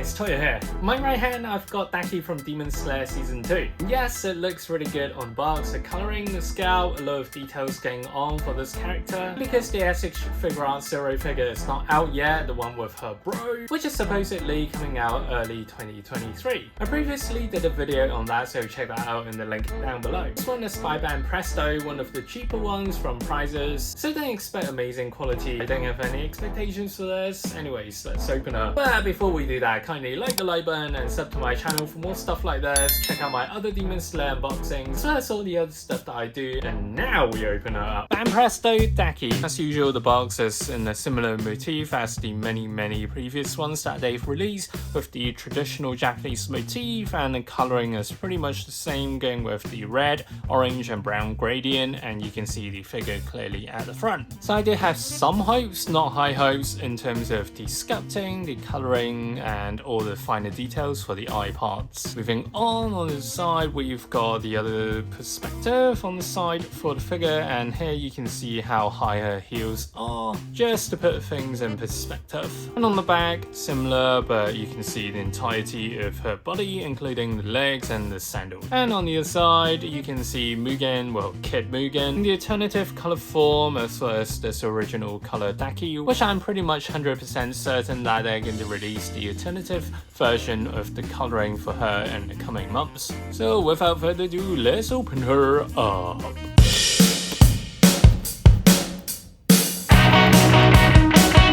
guys, Toya here. On my right hand, I've got Daki from Demon Slayer Season 2. Yes, it looks really good on box. The coloring, the scale, a lot of details going on for this character. Because the S6 Figure Art Zero figure is not out yet, the one with her bro, which is supposedly coming out early 2023. I previously did a video on that, so check that out in the link down below. This one is by Banpresto, one of the cheaper ones from Prizes, so don't expect amazing quality. I don't have any expectations for this. Anyways, let's open up. But before we do that, kindly like the like button and sub to my channel for more stuff like this. Check out my other Demon Slayer unboxings, as well as all the other stuff that I do. And now we open it up. Banpresto Daki. As usual, the box is in a similar motif as the many previous ones that they've released, with the traditional Japanese motif, and the coloring is pretty much the same, going with the red, orange and brown gradient, and you can see the figure clearly at the front. So I did have some hopes, not high hopes, in terms of the sculpting, the coloring and all the finer details for the eye parts. Moving on the side, we've got the other perspective on the side for the figure, and here you can see how high her heels are, just to put things in perspective. And on the back, similar, but you can see the entirety of her body, including the legs and the sandals. And on the other side, you can see Mugen, well, Kid Mugen, in the alternative color form, as well as this original color Daki, which I'm pretty much 100% certain that they're going to release the alternative version of the coloring for her in the coming months. So without further ado, let's open her up.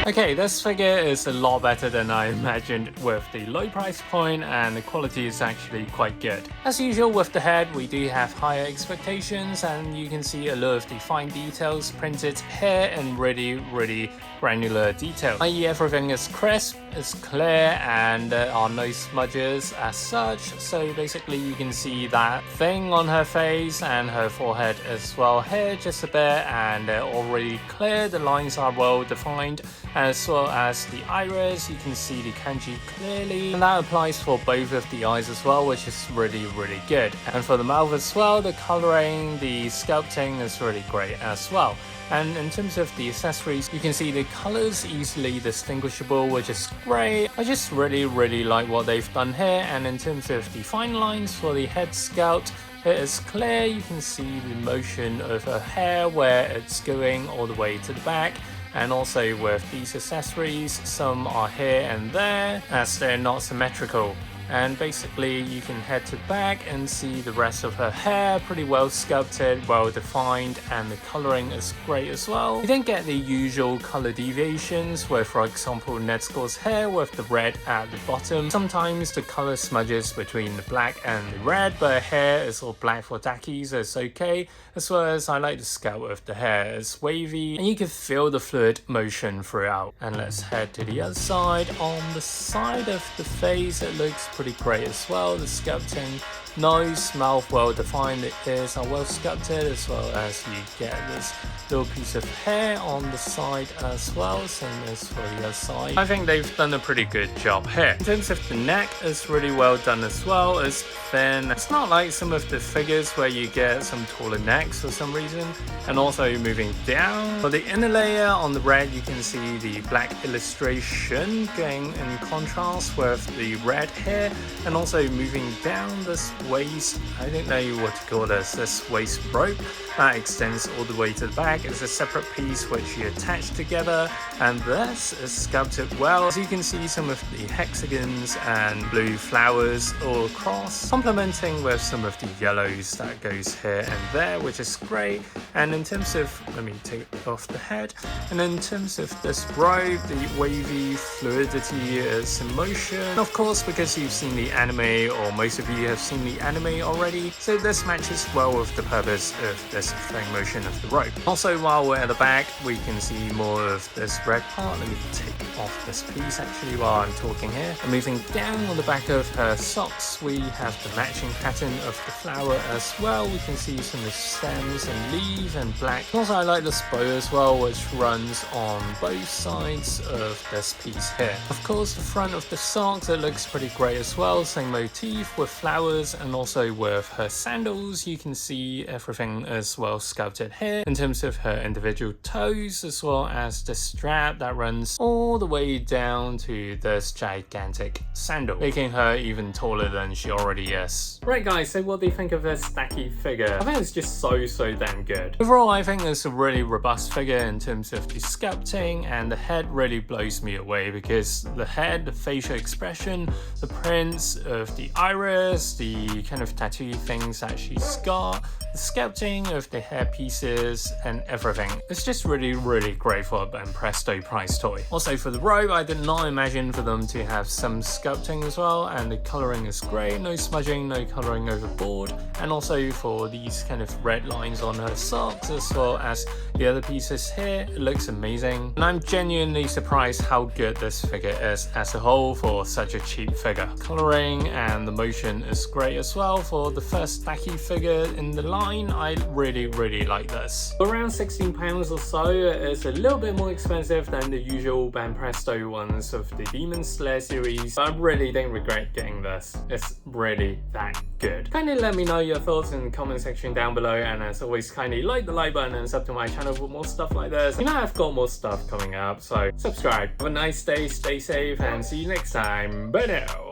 Okay, this figure is a lot better than I imagined with the low price point, and the quality is actually quite good. As usual with the head, we do have higher expectations, and you can see a lot of the fine details printed here in really granular detail. I.e. everything is crisp, is clear, and there are no smudges as such. So basically you can see that thing on her face and her forehead as well here just a bit, and they're already clear, the lines are well defined. As well as the iris, you can see the kanji clearly, and that applies for both of the eyes as well, which is really good. And for the mouth as well, the coloring, the sculpting is really great as well. And in terms of the accessories, you can see the colors easily distinguishable, which is great. I just really like what they've done here. And in terms of the fine lines for the head sculpt, it is clear. You can see the motion of her hair where it's going all the way to the back. And also with these accessories, some are here and there as they're not symmetrical. And basically you can head to the back and see the rest of her hair, pretty well sculpted, well defined, and the coloring is great as well. You don't get the usual color deviations where, for example, Netsuko's hair with the red at the bottom. Sometimes the color smudges between the black and the red, but her hair is all black for Daki, so it's okay. As well as I like the sculpt of the hair, it's wavy and you can feel the fluid motion throughout. And let's head to the other side. On the side of the face, it looks pretty great as well. The sculpting, nose, mouth well defined, the ears are well sculpted, as well as you get this little piece of hair on the side as well, same as for the other side. I think they've done a pretty good job here. In terms of the neck, it's really well done as well. It's thin. It's not like some of the figures where you get some taller necks for some reason. And also moving down, for the inner layer on the red, you can see the black illustration going in contrast with the red hair. And also moving down this waist, I don't know what to call this waist rope that extends all the way to the back. It's a separate piece which you attach together, and this is sculpted well. As you can see, some of the hexagons and blue flowers all across, complementing with some of the yellows that goes here and there, which is great. And in terms of, let me take off the head, and in terms of this robe, the wavy fluidity is in motion. And of course, because you've seen the anime, or most of you have seen the anime already, so this matches well with the purpose of this flowing motion of the rope. Also, while we're at the back, we can see more of this red part. Let me take off this piece actually while I'm talking here. And moving down on the back of her socks, we have the matching pattern of the flower as well. We can see some of the stems and leaves and black. Also, I like this bow as well, which runs on both sides of this piece here. Of course, the front of the socks, it looks pretty great as well. Same motif with flowers, and also with her sandals, you can see everything is well sculpted here in terms of her individual toes, as well as the strap that runs all the way down to this gigantic sandal, making her even taller than she already is. Right guys, so what do you think of this Daki figure? I think it's just so damn good. Overall, I think it's a really robust figure in terms of the sculpting, and the head really blows me away because the head, the facial expression, the prints of the iris, the kind of tattoo things that she's got, the sculpting of the hair pieces and everything. It's just really great for a Banpresto price toy. Also for the robe, I did not imagine for them to have some sculpting as well, and the coloring is great, no smudging, no coloring overboard, and also for these kind of red lines on her socks as well as the other pieces here, it looks amazing. And I'm genuinely surprised how good this figure is as a whole for such a cheap figure. Coloring and the motion is great as well for the first Daki figure in the line. I really like this. Around £16 or so, it's a little bit more expensive than the usual Banpresto ones of the Demon Slayer series, but I really don't regret getting this. It's really that good. Kindly let me know your thoughts in the comment section down below, and as always, kindly like the like button and sub to my channel for more stuff like this. You know I've got more stuff coming up, so subscribe. Have a nice day, stay safe, and see you next time. Bye now.